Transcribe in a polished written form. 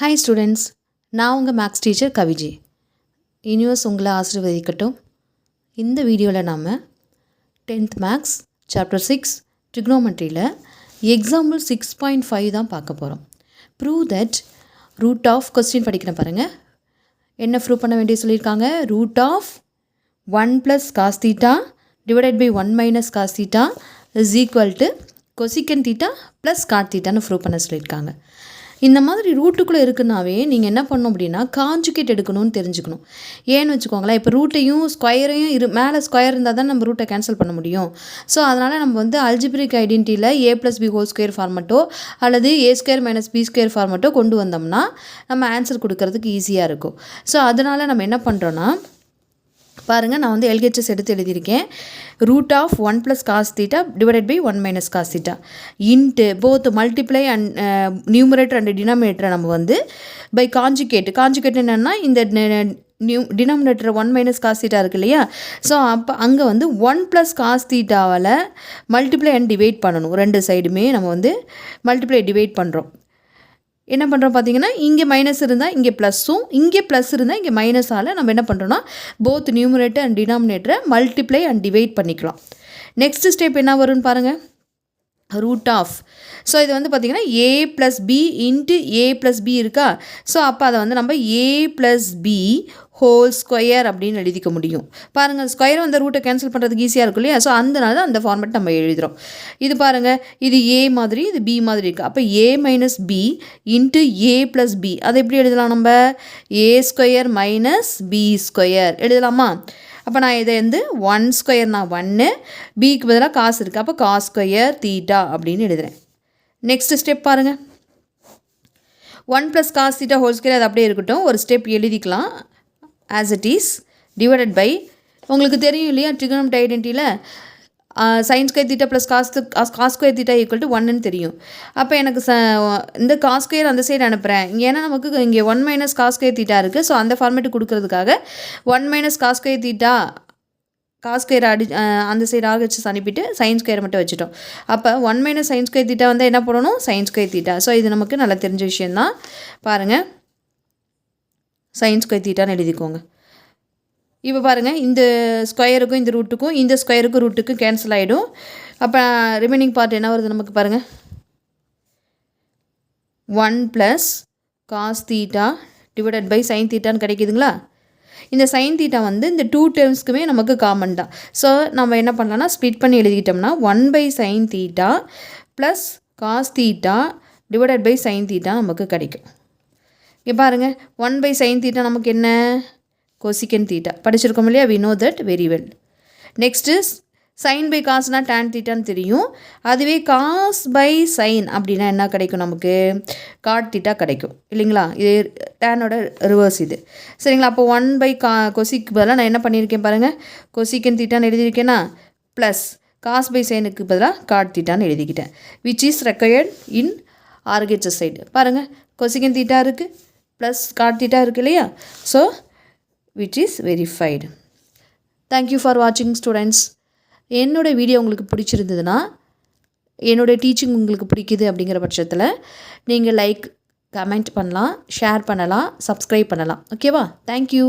Hi students, நான் உங்கள் maths teacher கவிஜி. Universe உங்களை ஆசீர்வதிக்கட்டும். இந்த வீடியோவில் நாம் 10th மேக்ஸ் சாப்டர் 6 ட்ரிக்னோமெட்ரியில் எக்ஸாம்பிள் 6.5 தான் பார்க்க போகிறோம். Prove that root of question படிக்கிறேன் பாருங்கள். என்ன ப்ரூவ் பண்ண வேண்டிய சொல்லியிருக்காங்க? Root of 1 + cos θ divided by 1 - cos θ is equal to cosec θ plus cot θன்னு ப்ரூவ் பண்ண சொல்லியிருக்காங்க. இந்த மாதிரி ரூட்டுக்குள்ளே இருக்குன்னாவே நீங்கள் என்ன பண்ணணும் அப்படின்னா காஞ்சுகேட் எடுக்கணும்னு தெரிஞ்சுக்கணும். ஏன்னு வச்சுக்கோங்களேன், இப்போ ரூட்டையும் ஸ்கொயரையும் மேலே ஸ்கொயர் இருந்தால் தான் நம்ம ரூட்டை கேன்சல் பண்ண முடியும். ஸோ அதனால் நம்ம வந்து அல்ஜிப்ரிக் ஐடென்டிட்டியில் a + b ஹோல் ஸ்கொயர் ஃபார்மட்டோ அல்லது a² - b² ஃபார்மட்டோ கொண்டு வந்தோம்னா நம்ம ஆன்சர் கொடுக்கறதுக்கு ஈஸியாக இருக்கும். ஸோ அதனால் நம்ம என்ன பண்ணுறோன்னா பாருங்கள், நான் வந்து LHS எடுத்து எழுதியிருக்கேன். Root of 1 + cos θ divided by 1 - cos θ into both multiply and numerator and டினாமினேட்டரை நம்ம வந்து பை காஞ்சுகேட் என்னென்னா இந்த டினாமினேட்டர் 1 - cos θ இருக்கு இல்லையா? ஸோ அப்போ அங்கே வந்து 1 + cos θவால் மல்டிப்ளை அண்ட் டிவைட் பண்ணணும். ரெண்டு சைடுமே நம்ம வந்து மல்டிப்ளை டிவைட் பண்ணுறோம். என்ன பண்ணுறோம் பார்த்தீங்கன்னா, இங்கே மைனஸ் இருந்தால் இங்கே ப்ளஸ்ஸும், இங்கே ப்ளஸ் இருந்தால் இங்கே மைனஸால் நம்ம என்ன பண்ணுறோன்னா போத் நியூமரேட்டர் அண்ட் டினாமினேட்டரை மல்டிப்ளை அண்ட் டிவைட் பண்ணிக்கலாம். நெக்ஸ்ட் ஸ்டெப் என்ன வரும்னு பாருங்கள். ரூட் ஆஃப், ஸோ இது வந்து பார்த்திங்கன்னா a + b into a + b இருக்கா? ஸோ அப்போ அதை வந்து நம்ம a + b ஹோல் ஸ்கொயர் அப்படின்னு எழுதிக்க முடியும். பாருங்கள், ஸ்கொயர் வந்து ரூட்டை கேன்சல் பண்ணுறதுக்கு ஈஸியாக இருக்கும் இல்லையா? ஸோ அதனால அந்த ஃபார்மேட் நம்ம எழுதுகிறோம். இது பாருங்கள், இது a மாதிரி இது b மாதிரி இருக்குது. அப்போ a - b into a + b அதை எப்படி எழுதலாம்? நம்ம a² - b² எழுதலாமா? அப்போ நான் இதை வந்து 1² 1, பிக்கு பதிலாக காசு இருக்குது, அப்போ cos² θ அப்படின்னு எழுதுகிறேன். நெக்ஸ்ட் ஸ்டெப் பாருங்கள். 1 + cos θ ஹோல் ஸ்கொயர் அது அப்படியே இருக்கட்டும், ஒரு ஸ்டெப் எழுதிக்கலாம். As it is divided by, உங்களுக்கு தெரியும் இல்லையா ட்ரிகோனோமெட்ரி ஐடென்டிட்டியில் sin² θ plus cos² θ equal to 1ன்னு தெரியும். அப்போ எனக்கு இந்த cos² அந்த சைடு அனுப்புகிறேன். ஏன்னா நமக்கு இங்கே 1 - cos² θ இருக்குது. ஸோ அந்த ஃபார்மேட்டு கொடுக்கறதுக்காக 1 - cos² அந்த சைடு RHS அனுப்பிட்டு sin² மட்டும் வச்சுட்டோம். அப்போ 1 - sin² θ வந்து என்ன பண்ணணும்? sin² θ. ஸோ இது நமக்கு நல்லா தெரிஞ்ச விஷயந்தான். பாருங்கள், sin² θன்னு எழுதிக்கோங்க. இப்போ பாருங்கள், இந்த ஸ்கொயருக்கும் இந்த ரூட்டுக்கும் இந்த ஸ்கொயருக்கும் ரூட்டுக்கும் கேன்சல் ஆகிடும். அப்போ ரிமைனிங் பார்ட் என்ன வருது நமக்கு பாருங்கள். 1 + cos θ டிவைடட் பை sin θன்னு கிடைக்குதுங்களா? இந்த sin θ வந்து இந்த 2 டேர்ம்ஸ்க்குமே நமக்கு காமன் தான். ஸோ நம்ம என்ன பண்ணலாம்னா ஸ்ப்ளிட் பண்ணி எழுதிக்கிட்டோம்னா 1/sin θ plus cos θ divided by sin θ நமக்கு கிடைக்கும். இங்கே பாருங்கள், 1/sin θ நமக்கு என்ன? கொசிகன் θ படிச்சிருக்கோம் இல்லையா? we know that very well. Next sin/cosனா tan θன்னு தெரியும். அதுவே cos/sin அப்படின்னா என்ன கிடைக்கும்? நமக்கு cot θ கிடைக்கும் இல்லைங்களா? இது டேனோட ரிவர்ஸ் இது, சரிங்களா? அப்போ 1/cosக்கு பதிலாக நான் என்ன பண்ணியிருக்கேன் பாருங்கள், கொசிகன் θன்னு எழுதியிருக்கேன்னா ப்ளஸ் cos/sinக்கு பதிலாக cot θன்னு எழுதிக்கிட்டேன். Which is required in RHS side. பாருங்கள், கொசிகன் θ இருக்குது ப்ளஸ் cot θ இருக்குது இல்லையா? So which is verified. Thank you for watching students. என்னோடய வீடியோ உங்களுக்கு பிடிச்சிருந்ததுன்னா, என்னோடய டீச்சிங் உங்களுக்கு பிடிக்குது அப்படிங்கிற பட்சத்தில் நீங்கள் லைக் கமெண்ட் பண்ணலாம், ஷேர் பண்ணலாம், சப்ஸ்கிரைப் பண்ணலாம். ஓகேவா? தேங்க்யூ.